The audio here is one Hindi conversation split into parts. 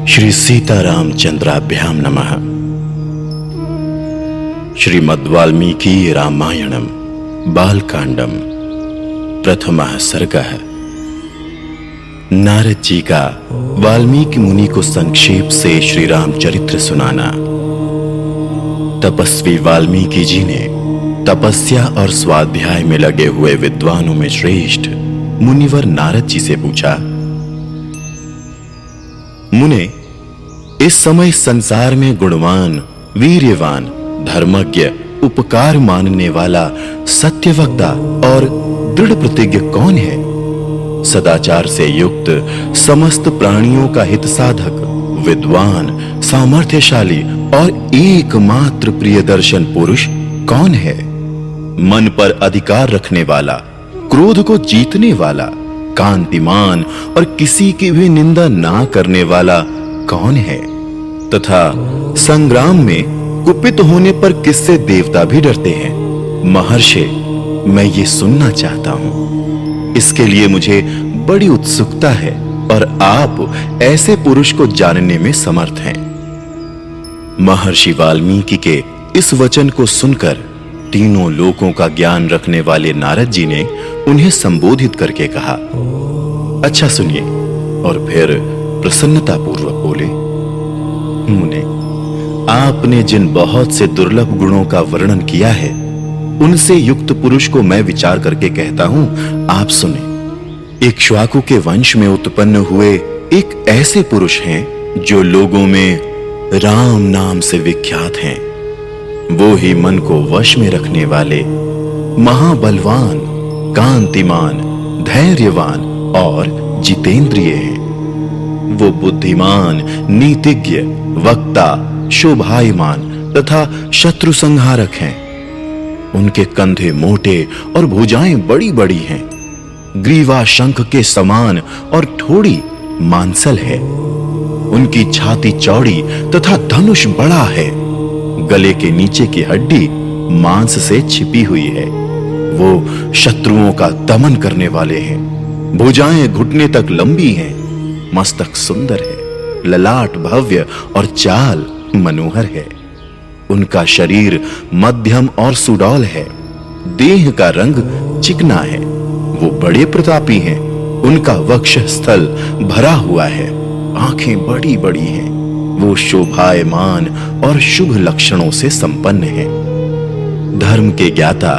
श्री सीतारामचंद्राभ्याम नमः। श्रीमद् वाल्मीकि रामायणम बालकांडम प्रथमः सर्गः। नारद जी का वाल्मीकि मुनि को संक्षेप से श्री राम चरित्र सुनाना। तपस्वी वाल्मीकि जी ने तपस्या और स्वाध्याय में लगे हुए विद्वानों में श्रेष्ठ मुनिवर नारद जी से पूछा, मुने, इस समय संसार में गुणवान, वीर्यवान, धर्मज्ञ, उपकार मानने वाला, सत्यवक्ता और दृढ़ प्रतिज्ञ कौन है? सदाचार से युक्त, समस्त प्राणियों का हित साधक, विद्वान, सामर्थ्यशाली और एकमात्र प्रियदर्शन पुरुष कौन है? मन पर अधिकार रखने वाला, क्रोध को जीतने वाला, कांतिमान और किसी की भी निंदा ना करने वाला कौन है? तथा संग्राम में कुपित होने पर किससे देवता भी डरते हैं? महर्षि, मैं ये सुनना चाहता हूं। इसके लिए मुझे बड़ी उत्सुकता है और आप ऐसे पुरुष को जानने में समर्थ हैं। महर्षि वाल्मीकि के इस वचन को सुनकर तीनों लोकों का ज्ञान रखने वाले नारद जी ने उन्हें संबोधित करके कहा, अच्छा सुनिए। और फिर प्रसन्नता पूर्वक बोले, मुने, आपने जिन बहुत से दुर्लभ गुणों का वर्णन किया है, उनसे युक्त पुरुष को मैं विचार करके कहता हूं, आप सुने। इक्ष्वाकु के वंश में उत्पन्न हुए एक ऐसे पुरुष हैं जो लोगों में राम नाम से विख्यात हैं। वो ही मन को वश में रखने वाले, महाबलवान, कांतिमान, धैर्यवान और जितेंद्रिय हैं। वो बुद्धिमान, नीतिज्ञ, वक्ता, शोभायमान तथा शत्रु संहारक हैं। उनके कंधे मोटे और भुजाएं बड़ी बड़ी हैं। ग्रीवा शंख के समान और थोड़ी मांसल है। उनकी छाती चौड़ी तथा धनुष बड़ा है। गले के नीचे की हड्डी मांस से छिपी हुई है। वो शत्रुओं का दमन करने वाले हैं। भुजाएं घुटने तक लंबी हैं। मस्तक सुंदर है, ललाट भव्य और चाल मनोहर है। उनका शरीर मध्यम और सुडौल है। देह का रंग चिकना है। वो बड़े प्रतापी हैं। उनका वक्षस्थल भरा हुआ है। आंखें बड़ी बड़ी हैं। वो शोभायमान और शुभ लक्षणों से संपन्न है। धर्म के ज्ञाता,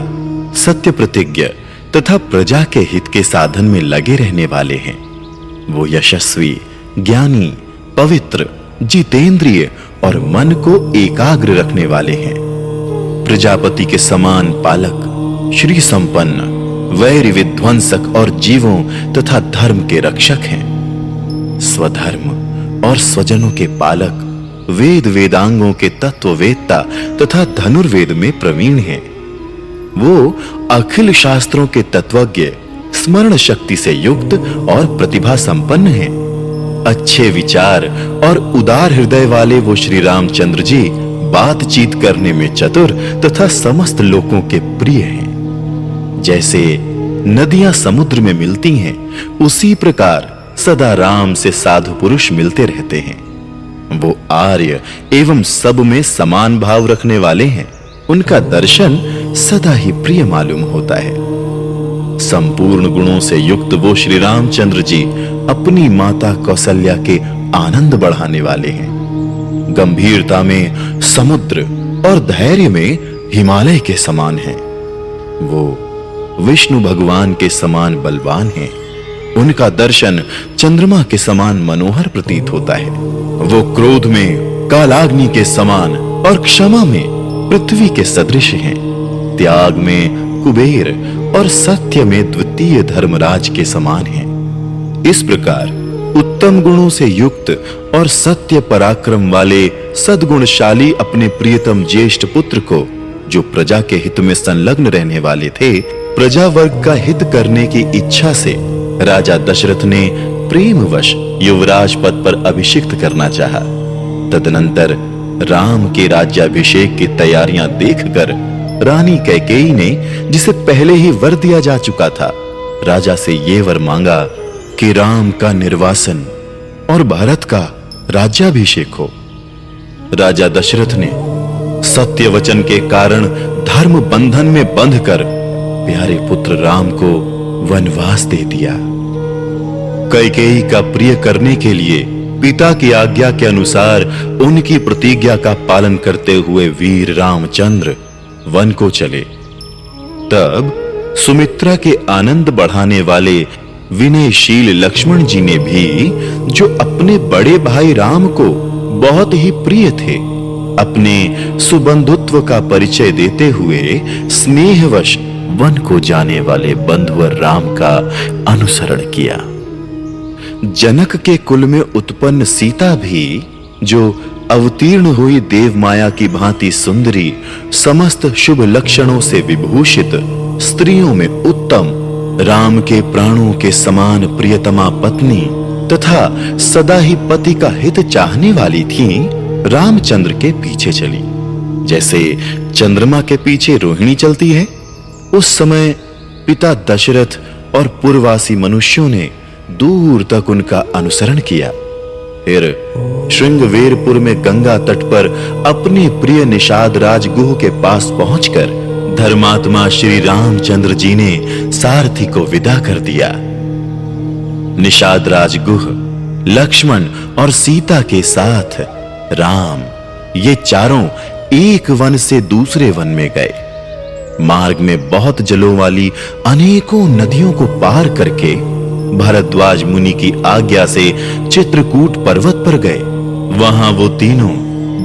सत्य प्रतिज्ञ तथा प्रजा के हित के साधन में लगे रहने वाले हैं। वो यशस्वी, ज्ञानी, पवित्र, जितेंद्रिय और मन को एकाग्र रखने वाले हैं। प्रजापति के समान पालक, श्री संपन्न, वैरी विध्वंसक और जीवों तथा धर्म के रक्षक हैं। स्वधर्म और स्वजनों के पालक, वेद वेदांगों के तत्ववेत्ता तथा धनुर्वेद में प्रवीण हैं। वो अखिल शास्त्रों के तत्वज्ञ, स्मरण शक्ति से युक्त और प्रतिभा संपन्न हैं। अच्छे विचार और उदार हृदय वाले वो श्री रामचंद्र जी बातचीत करने में चतुर तथा समस्त लोगों के प्रिय हैं। जैसे नदियां समुद्र में मिलती हैं, उसी प्रकार सदा राम से साधु पुरुष मिलते रहते हैं। वो आर्य एवं सब में समान भाव रखने वाले हैं। उनका दर्शन सदा ही प्रिय मालूम होता है। संपूर्ण गुणों से युक्त वो श्री रामचंद्र जी अपनी माता कौशल्या के आनंद बढ़ाने वाले हैं। गंभीरता में समुद्र और धैर्य में हिमालय के समान हैं। वो विष्णु भगवान के समान बलवान हैं। उनका दर्शन चंद्रमा के समान मनोहर प्रतीत होता है। वो क्रोध में कालाग्नि के समान और क्षमा में पृथ्वी के सदृश हैं। त्याग में कुबेर और सत्य में द्वितीय धर्मराज के समान हैं। इस प्रकार उत्तम गुणों से युक्त और सत्य पराक्रम वाले सद्गुणशाली अपने प्रियतम ज्येष्ठ पुत्र को, जो प्रजा के हित में संलग्न रहने वाले थे, प्रजा वर्ग का हित करने की इच्छा से राजा दशरथ ने प्रेमवश युवराज पद पर अभिषिक्त करना चाहा। तदनंतर राम के राज्याभिषेक की तैयारियां देखकर रानी कैकेयी ने, जिसे पहले ही वर दिया जा चुका था, राजा से ये वर मांगा कि राम का निर्वासन और भरत का राज्याभिषेक हो। राजा दशरथ ने सत्य वचन के कारण धर्म बंधन में बंधकर प्यारे पुत्र राम को वनवास दे दिया। कैकेयी का प्रिय करने के लिए पिता की आज्ञा के अनुसार उनकी प्रतिज्ञा का पालन करते हुए वीर रामचंद्र वन को चले। तब सुमित्रा के आनंद बढ़ाने वाले विनयशील लक्ष्मण जी ने भी, जो अपने बड़े भाई राम को बहुत ही प्रिय थे, अपने सुबंधुत्व का परिचय देते हुए स्नेहवश वन को जाने वाले बंधुवर राम का अनुसरण किया। जनक के कुल में उत्पन्न सीता भी, जो अवतीर्ण हुई देव माया की भांति सुंदरी, समस्त शुभ लक्षणों से विभूषित, स्त्रियों में उत्तम, राम के प्राणों के समान प्रियतमा पत्नी तथा सदा ही पति का हित चाहने वाली थी, रामचंद्र के पीछे चली। जैसे चंद्रमा के पीछे रोहिणी चलती है, उस समय पिता दशरथ और पूर्ववासी मनुष्यों ने दूर तक उनका अनुसरण किया। फिर श्रृंगवेरपुर में गंगा तट पर अपने प्रिय निषाद राजगुह के पास पहुंचकर धर्मात्मा श्री रामचंद्र जी ने सारथी को विदा कर दिया। निषाद राजगुह, लक्ष्मण और सीता के साथ राम, ये चारों एक वन से दूसरे वन में गए। मार्ग में बहुत जलों वाली अनेकों नदियों को पार करके भरद्वाज मुनि की आज्ञा से चित्रकूट पर्वत पर गए। वहां वो तीनों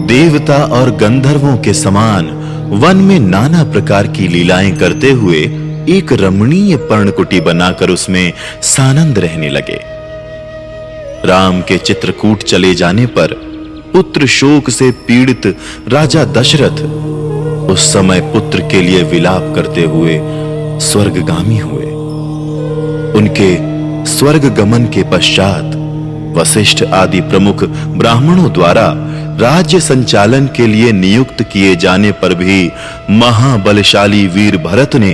देवता और गंधर्वों के समान वन में नाना प्रकार की लीलाएं करते हुए एक रमणीय पर्णकुटी बनाकर उसमें सानंद रहने लगे। राम के चित्रकूट चले जाने पर पुत्र शोक से पीड़ित राजा दशरथ उस समय पुत्र के लिए विलाप करते हुए स्वर्गगामी हुए। उनके स्वर्ग गमन के पश्चात वशिष्ठ आदि प्रमुख ब्राह्मणों द्वारा राज्य संचालन के लिए नियुक्त किए जाने पर भी महाबलशाली वीर भरत ने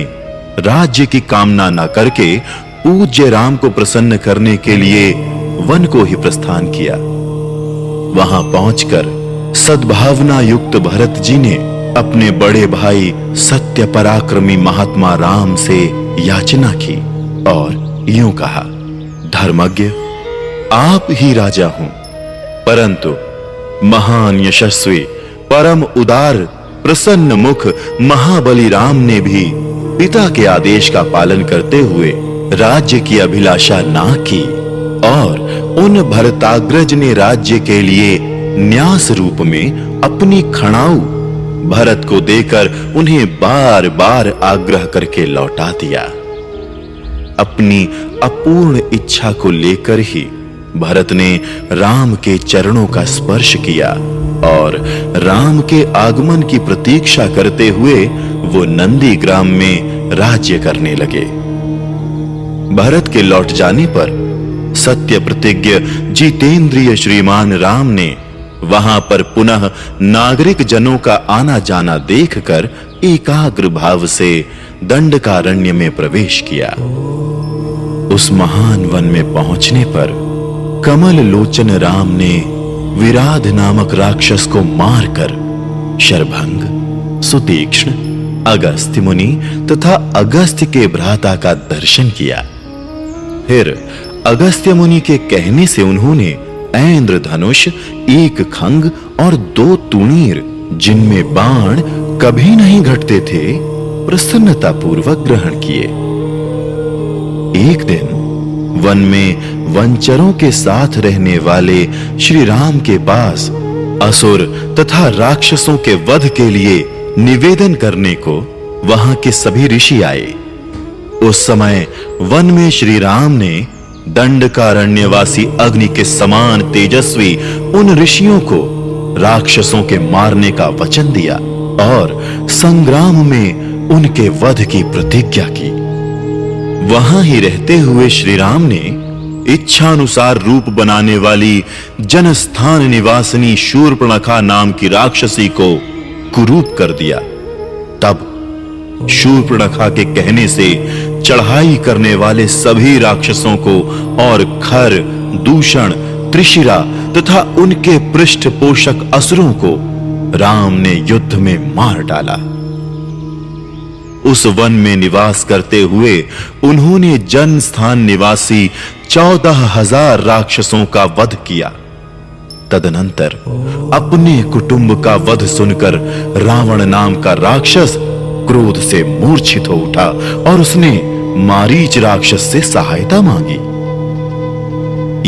राज्य की कामना न करके पूज्य राम को प्रसन्न करने के लिए वन को ही प्रस्थान किया। वहां पहुंचकर सद्भावना युक्त भरत जी ने अपने बड़े भाई सत्य पराक्रमी महात्मा राम से याचना की और यूं कहा, धर्मज्ञ, आप ही राजा हूं, परंतु महान यशस्वी, परम उदार, प्रसन्न मुख महाबली राम ने भी पिता के आदेश का पालन करते हुए राज्य की अभिलाषा ना की और उन भरताग्रज ने राज्य के लिए न्यास रूप में अपनी खड़ाऊ भरत को देकर उन्हें बार बार आग्रह करके लौटा दिया। अपनी अपूर्ण इच्छा को लेकर ही भरत ने राम के चरणों का स्पर्श किया और राम के आगमन की प्रतीक्षा करते हुए वो नंदी ग्राम में राज्य करने लगे। भरत के लौट जाने पर सत्य प्रतिज्ञ जितेंद्रिय श्रीमान राम ने वहां पर पुनः नागरिक जनों का आना जाना देखकर एकाग्र भाव से दंडकारण्य में प्रवेश किया। उस महान वन में पहुंचने पर कमल लोचन राम ने विराध नामक राक्षस को मारकर शरभंग, सुतीक्ष्ण, अगस्त्य मुनि तथा अगस्त्य के भ्राता का दर्शन किया। फिर अगस्त्य मुनि के कहने से उन्होंने ऐन्द्र धनुष, एक खंग और 2 तूणीर, जिनमें बाण कभी नहीं घटते थे, प्रसन्नता पूर्वक ग्रहण किए। एक दिन वन में वनचरों के साथ रहने वाले श्री राम के पास असुर तथा राक्षसों के वध के लिए निवेदन करने को वहां के सभी ऋषि आए। उस समय वन में श्री राम ने दंडकारण्यवासी अग्नि के समान तेजस्वी उन ऋषियों को राक्षसों के मारने का वचन दिया और संग्राम में उनके वध की प्रतिज्ञा की। वहां ही रहते हुए श्री राम ने इच्छानुसार रूप बनाने वाली जनस्थान निवासिनी शूर्पणखा नाम की राक्षसी को कुरूप कर दिया। तब शूर्पणखा के कहने से चढ़ाई करने वाले सभी राक्षसों को और खर, दूषण, त्रिशिरा तथा उनके पृष्ठपोषक असुरों को राम ने युद्ध में मार डाला। उस वन में निवास करते हुए उन्होंने जन स्थान निवासी 14,000 राक्षसों का वध किया। तदनंतर अपने कुटुंब का वध सुनकर रावण नाम का राक्षस क्रोध से मूर्छित हो उठा और उसने मारीच राक्षस से सहायता मांगी।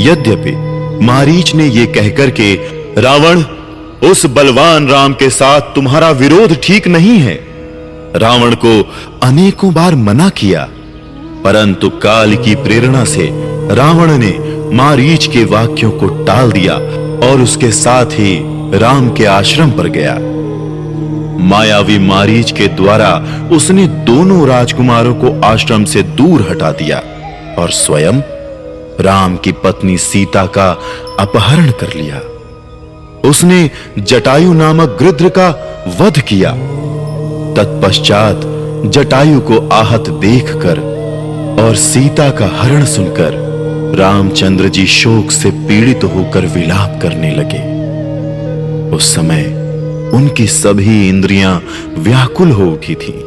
यद्यपि मारीच ने यह कहकर के रावण, उस बलवान राम के साथ तुम्हारा विरोध ठीक नहीं है, रावण को अनेकों बार मना किया, परंतु काल की प्रेरणा से रावण ने मारीच के वाक्यों को टाल दिया और उसके साथ ही राम के आश्रम पर गया। मायावी मारीच के द्वारा उसने दोनों राजकुमारों को आश्रम से दूर हटा दिया और स्वयं राम की पत्नी सीता का अपहरण कर लिया। उसने जटायु नामक गृध्र का वध किया। तत्पश्चात जटायु को आहत देखकर और सीता का हरण सुनकर रामचंद्र जी शोक से पीड़ित होकर विलाप करने लगे। उस समय उनकी सभी इंद्रियां व्याकुल हो उठी थीं।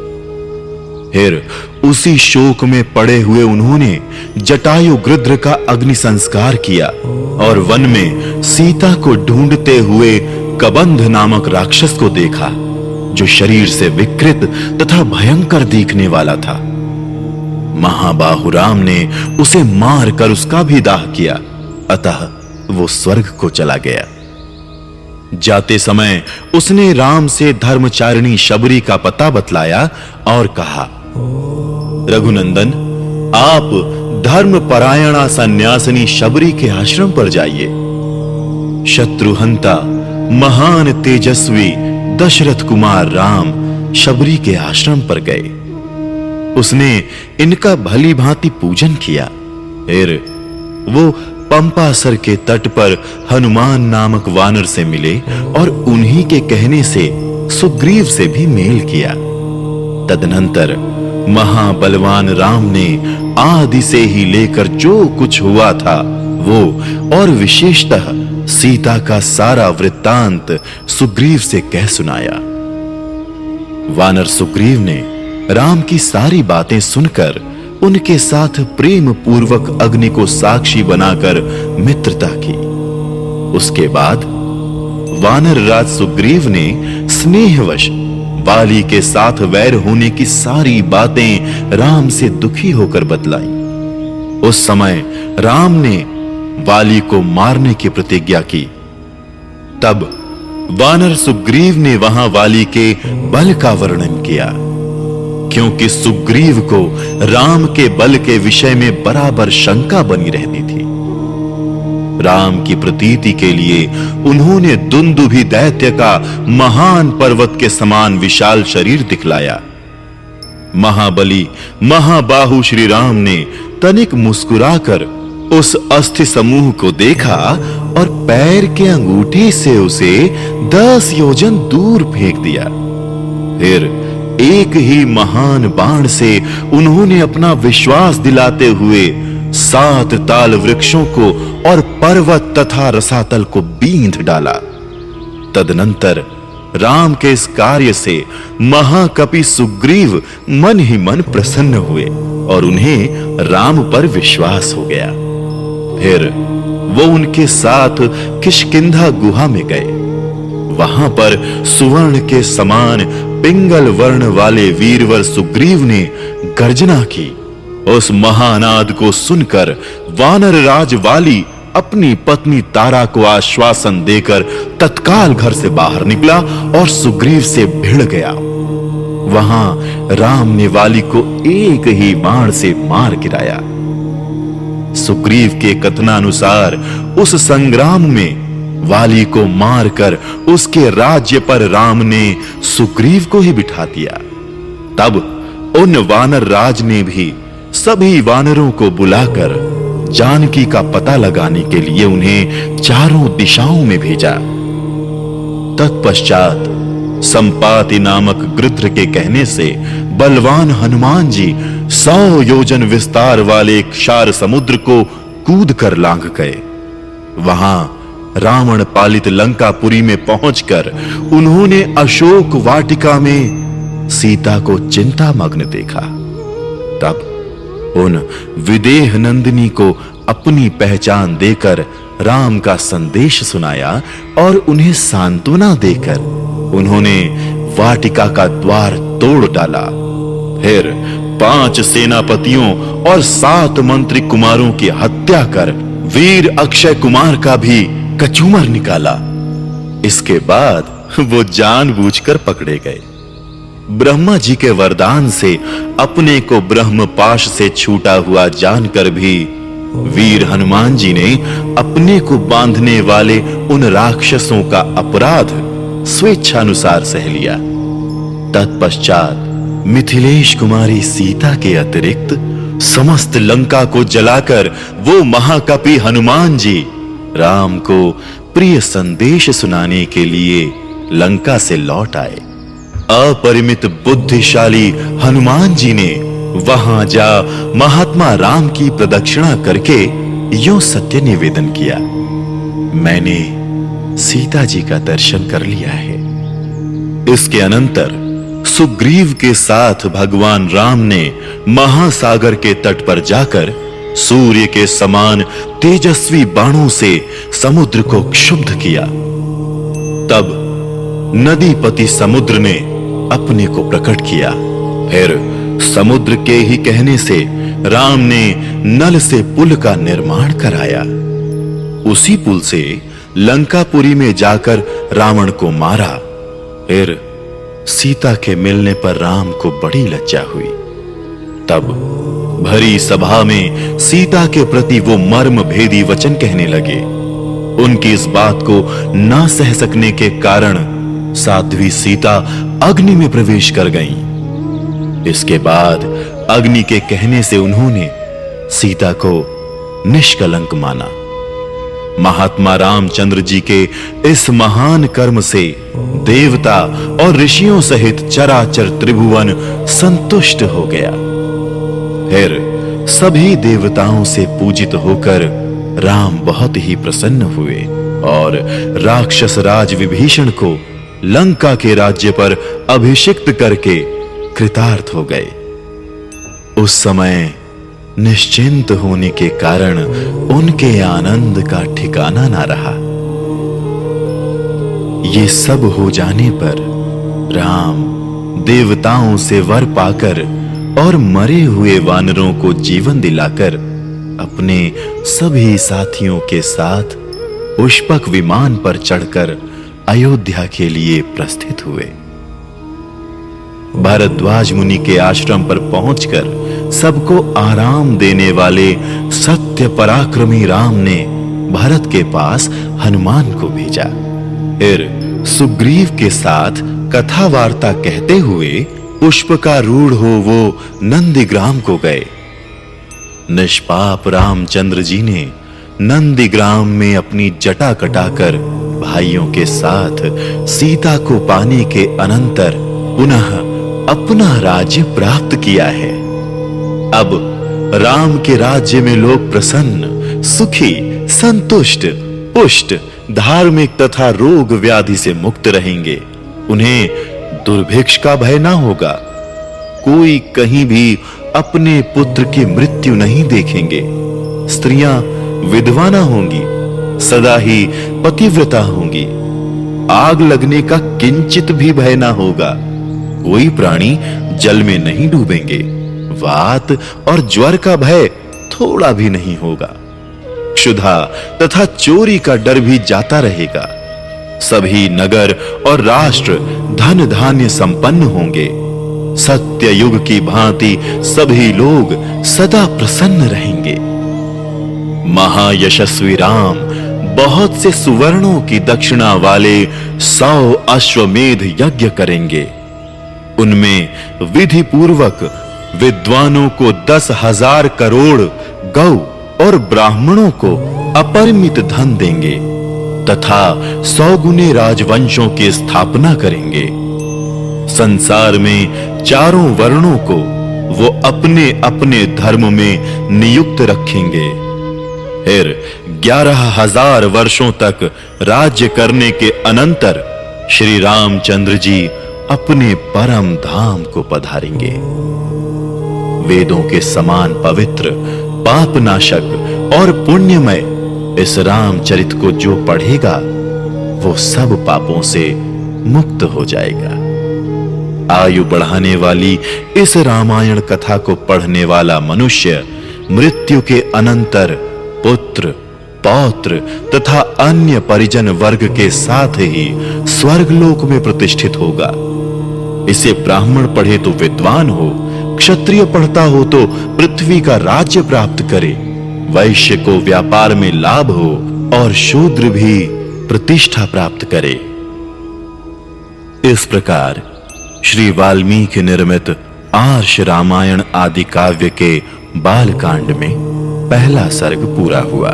फिर उसी शोक में पड़े हुए उन्होंने जटायु गृध्र का अग्नि संस्कार किया और वन में सीता को ढूंढते हुए कबंध नामक राक्षस को देखा, जो शरीर से विकृत तथा भयंकर दिखने वाला था। महाबाहु राम ने उसे मारकर उसका भी दाह किया, अतः वो स्वर्ग को चला गया। जाते समय उसने राम से धर्मचारिणी शबरी का पता बतलाया और कहा, रघुनंदन, आप धर्मपरायणा सन्यासिनी शबरी के आश्रम पर जाइए। शत्रुहंता महान तेजस्वी दशरथ कुमार राम शबरी के आश्रम पर गए। उसने इनका भली भांति पूजन किया। फिर वो पंपासर के तट पर हनुमान नामक वानर से मिले और उन्हीं के कहने से सुग्रीव से भी मेल किया। तदनंतर महाबलवान राम ने आदि से ही लेकर जो कुछ हुआ था वो और विशेषतः सीता का सारा वृत्तांत सुग्रीव से कह सुनाया। वानर सुग्रीव ने राम की सारी बातें सुनकर उनके साथ प्रेम पूर्वक अग्नि को साक्षी बनाकर मित्रता की। उसके बाद वानर राज सुग्रीव ने स्नेहवश वाली के साथ वैर होने की सारी बातें राम से दुखी होकर बतलाई। उस समय राम ने वाली को मारने की प्रतिज्ञा की। तब वानर सुग्रीव ने वहां वाली के बल का वर्णन किया, क्योंकि सुग्रीव को राम के बल के विषय में बराबर शंका बनी रहती थी। राम की प्रतीति के लिए उन्होंने दुंदुभि दैत्य का महान पर्वत के समान विशाल शरीर दिखलाया। महाबली महाबाहु श्री राम ने तनिक मुस्कुराकर उस अस्थि समूह को देखा और पैर के अंगूठे से उसे 10 योजन दूर फेंक दिया। फिर एक ही महान बाण से उन्होंने अपना विश्वास दिलाते हुए 7 ताल वृक्षों को और पर्वत तथा रसातल को बींध डाला। तदनंतर राम के इस कार्य से महाकपि सुग्रीव मन ही मन प्रसन्न हुए और उन्हें राम पर विश्वास हो गया। फिर वो उनके साथ किष्किंधा गुहा में गए। वहां पर सुवर्ण के समान पिंगल वर्ण वाले वीरवर सुग्रीव ने गर्जना की। उस महानाद को सुनकर वानर राज वाली अपनी पत्नी तारा को आश्वासन देकर तत्काल घर से बाहर निकला और सुग्रीव से भिड़ गया। वहां राम ने वाली को एक ही बाण से मार गिराया। सुग्रीव के कथनानुसार उस संग्राम में वाली को मारकर उसके राज्य पर राम ने सुग्रीव को ही बिठा दिया। तब उन वानर राज ने भी सभी वानरों को बुलाकर जानकी का पता लगाने के लिए उन्हें चारों दिशाओं में भेजा। तत्पश्चात संपाति नामक गृध्र के कहने से बलवान हनुमान जी 100 योजन विस्तार वाले एक क्षार समुद्र को कूद कर लांघ गए। वहां रावण पालित लंकापुरी में पहुंचकर उन्होंने अशोक वाटिका में सीता को चिंतामग्न देखा। तब उन विदेह नंदिनी को अपनी पहचान देकर राम का संदेश सुनाया और उन्हें सांत्वना देकर उन्होंने वाटिका का द्वार तोड़ डाला। फिर 5 सेनापतियों और 7 मंत्री कुमारों की हत्या कर वीर अक्षय कुमार का भी कचूमर निकाला। इसके बाद वो जानबूझकर पकड़े गए। ब्रह्मा जी के वरदान से अपने को ब्रह्मपाश से छूटा हुआ जानकर भी वीर हनुमान जी ने अपने को बांधने वाले उन राक्षसों का अपराध स्वेच्छानुसार सह लिया। तत्पश्चात मिथिलेश कुमारी सीता के अतिरिक्त समस्त लंका को जलाकर वो महाकपि हनुमान जी राम को प्रिय संदेश सुनाने के लिए लंका से लौट आए। अपरिमित बुद्धिशाली हनुमान जी ने वहां जा महात्मा राम की प्रदक्षिणा करके यूं सत्य निवेदन किया, मैंने सीता जी का दर्शन कर लिया है। इसके अनंतर सुग्रीव के साथ भगवान राम ने महासागर के तट पर जाकर सूर्य के समान तेजस्वी बाणों से समुद्र को क्षुब्ध किया। तब नदीपति समुद्र ने अपने को प्रकट किया। फिर समुद्र के ही कहने से राम ने नल से पुल का निर्माण कराया। उसी पुल से लंकापुरी में जाकर रावण को मारा। फिर सीता के मिलने पर राम को बड़ी लज्जा हुई। तब भरी सभा में सीता के प्रति वो मर्म भेदी वचन कहने लगे। उनकी इस बात को ना सह सकने के कारण साध्वी सीता अग्नि में प्रवेश कर गईं। इसके बाद अग्नि के कहने से उन्होंने सीता को निष्कलंक माना। महात्मा रामचंद्र जी के इस महान कर्म से देवता और ऋषियों सहित चराचर त्रिभुवन संतुष्ट हो गया। फिर सभी देवताओं से पूजित होकर राम बहुत ही प्रसन्न हुए और राक्षस राज विभीषण को लंका के राज्य पर अभिषिक्त करके कृतार्थ हो गए। उस समय निश्चिंत होने के कारण उनके आनंद का ठिकाना ना रहा। ये सब हो जाने पर राम देवताओं से वर पाकर और मरे हुए वानरों को जीवन दिलाकर अपने सभी साथियों के साथ पुष्पक विमान पर चढ़कर अयोध्या के लिए प्रस्थित हुए। भारद्वाज मुनि के आश्रम पर पहुंचकर सबको आराम देने वाले सत्य पराक्रमी राम ने भरत के पास हनुमान को भेजा। फिर सुग्रीव के साथ कथा वार्ता कहते हुए पुष्प का रूढ़ हो वो नंदीग्राम को गए। निष्पाप रामचंद्र जी ने नंदीग्राम में अपनी जटा कटाकर भाइयों के साथ सीता को पाने के अनंतर पुनः अपना राज्य प्राप्त किया है। अब राम के राज्य में लोग प्रसन्न, सुखी, संतुष्ट, पुष्ट, धार्मिक तथा रोग व्याधि से मुक्त रहेंगे। उन्हें दुर्भिक्ष का भय ना होगा। कोई कहीं भी अपने पुत्र की मृत्यु नहीं देखेंगे। स्त्रियां विधवा ना होंगी, सदा ही पतिव्रता होंगी। आग लगने का किंचित भी भय ना होगा। कोई प्राणी जल में नहीं डूबेंगे। वात और ज्वर का भय थोड़ा भी नहीं होगा। क्षुधा तथा चोरी का डर भी जाता रहेगा। सभी नगर और राष्ट्र धन धान्य संपन्न होंगे। सत्य युग की भांति सभी लोग सदा प्रसन्न रहेंगे। महायशस्वी राम बहुत से सुवर्णों की दक्षिणा वाले 100 अश्वमेध यज्ञ करेंगे। उनमें विधि पूर्वक विद्वानों को 10,000 करोड़ गौ और ब्राह्मणों को अपरिमित धन देंगे तथा 100 गुने राजवंशों की स्थापना करेंगे। संसार में चारों वर्णों को वो अपने अपने धर्म में नियुक्त रखेंगे। फिर 11,000 वर्षों तक राज्य करने के अनंतर श्री रामचंद्र जी अपने परम धाम को पधारेंगे। वेदों के समान पवित्र, पापनाशक और पुण्यमय इस रामचरित को जो पढ़ेगा वो सब पापों से मुक्त हो जाएगा। आयु बढ़ाने वाली इस रामायण कथा को पढ़ने वाला मनुष्य मृत्यु के अनंतर पुत्र, पौत्र तथा अन्य परिजन वर्ग के साथ ही स्वर्गलोक में प्रतिष्ठित होगा। इसे ब्राह्मण पढ़े तो विद्वान हो, क्षत्रिय पढ़ता हो तो पृथ्वी का राज्य प्राप्त करे, वैश्य को व्यापार में लाभ हो और शूद्र भी प्रतिष्ठा प्राप्त करे। इस प्रकार श्री वाल्मीकि निर्मित आर्ष रामायण आदि काव्य के बालकांड में पहला सर्ग पूरा हुआ।